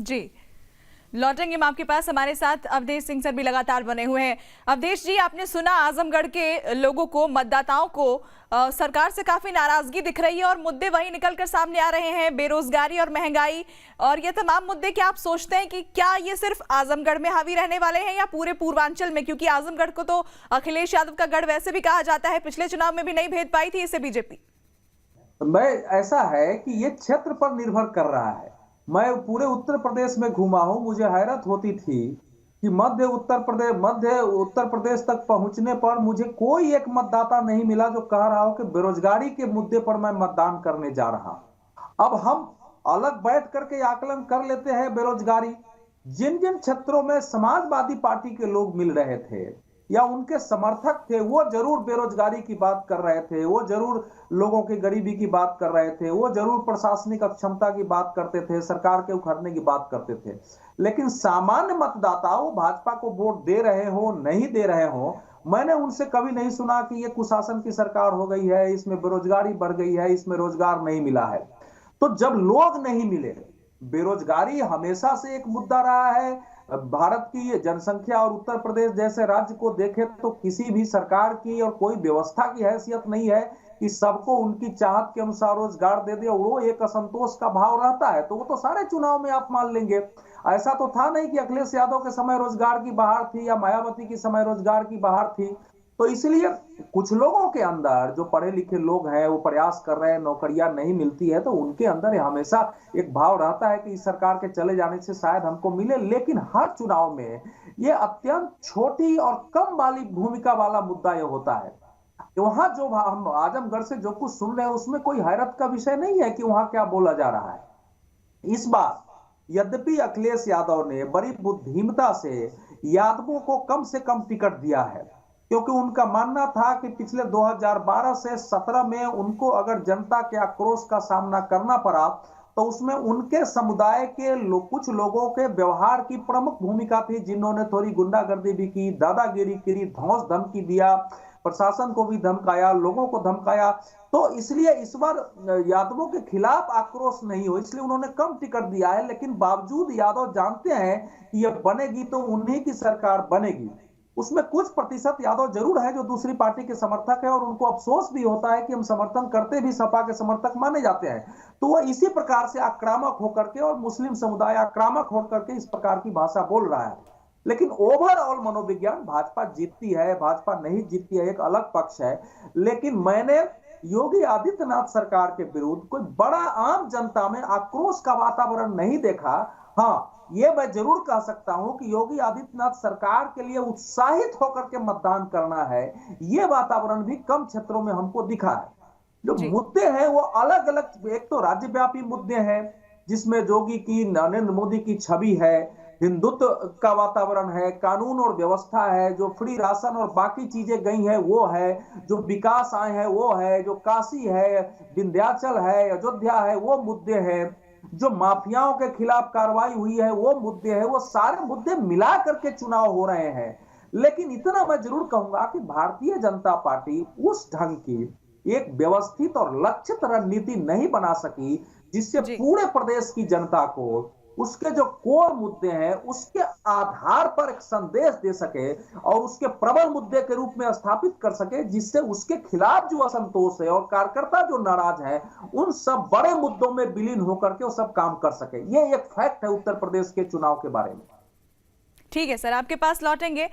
जी, लौटेंगे हम आपके पास। हमारे साथ अवधेश सिंह सर भी लगातार बने हुए हैं। अवधेश जी, आपने सुना आजमगढ़ के लोगों को, मतदाताओं को सरकार से काफी नाराजगी दिख रही है और मुद्दे वही निकल कर सामने आ रहे हैं, बेरोजगारी और महंगाई और ये तमाम मुद्दे। क्या आप सोचते हैं कि क्या ये सिर्फ आजमगढ़ में हावी रहने वाले हैं या पूरे पूर्वांचल में? क्योंकि आजमगढ़ को तो अखिलेश यादव का गढ़ वैसे भी कहा जाता है, पिछले चुनाव में भी नहीं भेद पाई थी इसे बीजेपी। मैं ऐसा है कि ये क्षेत्र पर निर्भर कर रहा है। मैं पूरे उत्तर प्रदेश में घूमा हूं, मुझे हैरत होती थी कि मध्य उत्तर प्रदेश तक पहुंचने पर मुझे कोई एक मतदाता नहीं मिला जो कह रहा हो कि बेरोजगारी के मुद्दे पर मैं मतदान करने जा रहा हूं। अब हम अलग बैठ करके आकलन कर लेते हैं बेरोजगारी। जिन जिन क्षेत्रों में समाजवादी पार्टी के लोग मिल रहे थे या उनके समर्थक थे, वो जरूर बेरोजगारी की बात कर रहे थे, वो जरूर लोगों की गरीबी की बात कर रहे थे, वो जरूर प्रशासनिक अक्षमता की बात करते थे, सरकार के उखड़ने की बात करते थे। लेकिन सामान्य मतदाता, वो भाजपा को वोट दे रहे हो नहीं दे रहे हो, मैंने उनसे कभी नहीं सुना कि ये कुशासन की सरकार हो गई है, इसमें बेरोजगारी बढ़ गई है, इसमें रोजगार नहीं मिला है। तो जब लोग नहीं मिले, बेरोजगारी हमेशा से एक मुद्दा रहा है। भारत की जनसंख्या और उत्तर प्रदेश जैसे राज्य को देखें तो किसी भी सरकार की और कोई व्यवस्था की हैसियत नहीं है कि सबको उनकी चाहत के अनुसार रोजगार दे दे, और वो एक असंतोष का भाव रहता है। तो वो तो सारे चुनाव में आप मान लेंगे। ऐसा तो था नहीं कि अखिलेश यादव के समय रोजगार की बहार थी या मायावती के समय रोजगार की बहार थी। तो इसलिए कुछ लोगों के अंदर, जो पढ़े लिखे लोग हैं, वो प्रयास कर रहे हैं, नौकरियां नहीं मिलती है, तो उनके अंदर हमेशा एक भाव रहता है कि इस सरकार के चले जाने से शायद हमको मिले। लेकिन हर चुनाव में ये अत्यंत छोटी और कम वाली भूमिका वाला मुद्दा ये होता है कि वहां जो हम आजमगढ़ से जो कुछ सुन रहे हैं उसमें कोई हैरत का विषय नहीं है कि वहां क्या बोला जा रहा है। इस बार यद्यपि अखिलेश यादव ने बड़ी बुद्धिमता से यादवों को कम से कम टिकट दिया है, क्योंकि उनका मानना था कि पिछले 2012 से 17 में उनको अगर जनता के आक्रोश का सामना करना पड़ा तो उसमें उनके समुदाय के कुछ लोगों के व्यवहार की प्रमुख भूमिका थी, जिन्होंने थोड़ी गुंडागर्दी भी की, दादागिरी की, धौंस धमकी दिया, प्रशासन को भी धमकाया, लोगों को धमकाया। तो इसलिए इस बार यादवों के खिलाफ आक्रोश नहीं हो, इसलिए उन्होंने कम टिकट दिया है। लेकिन बावजूद यादव जानते हैं कि यह बनेगी तो उन्हीं की सरकार बनेगी। उसमें कुछ प्रतिशत यादव जरूर है जो दूसरी पार्टी के समर्थक है, और उनको अफसोस भी होता है कि हम समर्थन करते भी सपा के समर्थक माने जाते हैं। तो वो इसी प्रकार से आक्रामक होकर के, और मुस्लिम समुदाय आक्रामक होकर के इस प्रकार की भाषा बोल रहा है। लेकिन ओवरऑल मनोविज्ञान, भाजपा जीतती है, भाजपा नहीं जीतती है, एक अलग पक्ष है। लेकिन मैंने योगी आदित्यनाथ सरकार के विरुद्ध कोई बड़ा आम जनता में आक्रोश का वातावरण नहीं देखा। हाँ, ये मैं जरूर कह सकता हूं कि योगी आदित्यनाथ सरकार के लिए उत्साहित होकर के मतदान करना है, ये वातावरण भी कम क्षेत्रों में हमको दिखा है। जो जी, मुद्दे हैं वो अलग अलग, एक तो राज्यव्यापी मुद्दे हैं जिसमें योगी की, नरेंद्र मोदी की छवि है, हिंदुत्व का वातावरण है, कानून और व्यवस्था है, जो फ्री राशन और बाकी चीजें गई हैं वो है, जो विकास आए हैं वो है, जो काशी है, विंध्याचल है, अयोध्या है, वो मुद्दे हैं, जो माफियाओं के खिलाफ कार्रवाई हुई है वो मुद्दे हैं। वो सारे मुद्दे मिला करके चुनाव हो रहे हैं। लेकिन इतना मैं जरूर कहूंगा कि भारतीय जनता पार्टी उस ढंग की एक व्यवस्थित और लक्षित रणनीति नहीं बना सकी जिससे जी। पूरे प्रदेश की जनता को उसके जो कोर मुद्दे हैं उसके आधार पर एक संदेश दे सके और उसके प्रबल मुद्दे के रूप में स्थापित कर सके, जिससे उसके खिलाफ जो असंतोष है और कार्यकर्ता जो नाराज है उन सब बड़े मुद्दों में विलीन होकर के वो सब काम कर सके। ये एक फैक्ट है उत्तर प्रदेश के चुनाव के बारे में। ठीक है सर, आपके पास लौटेंगे।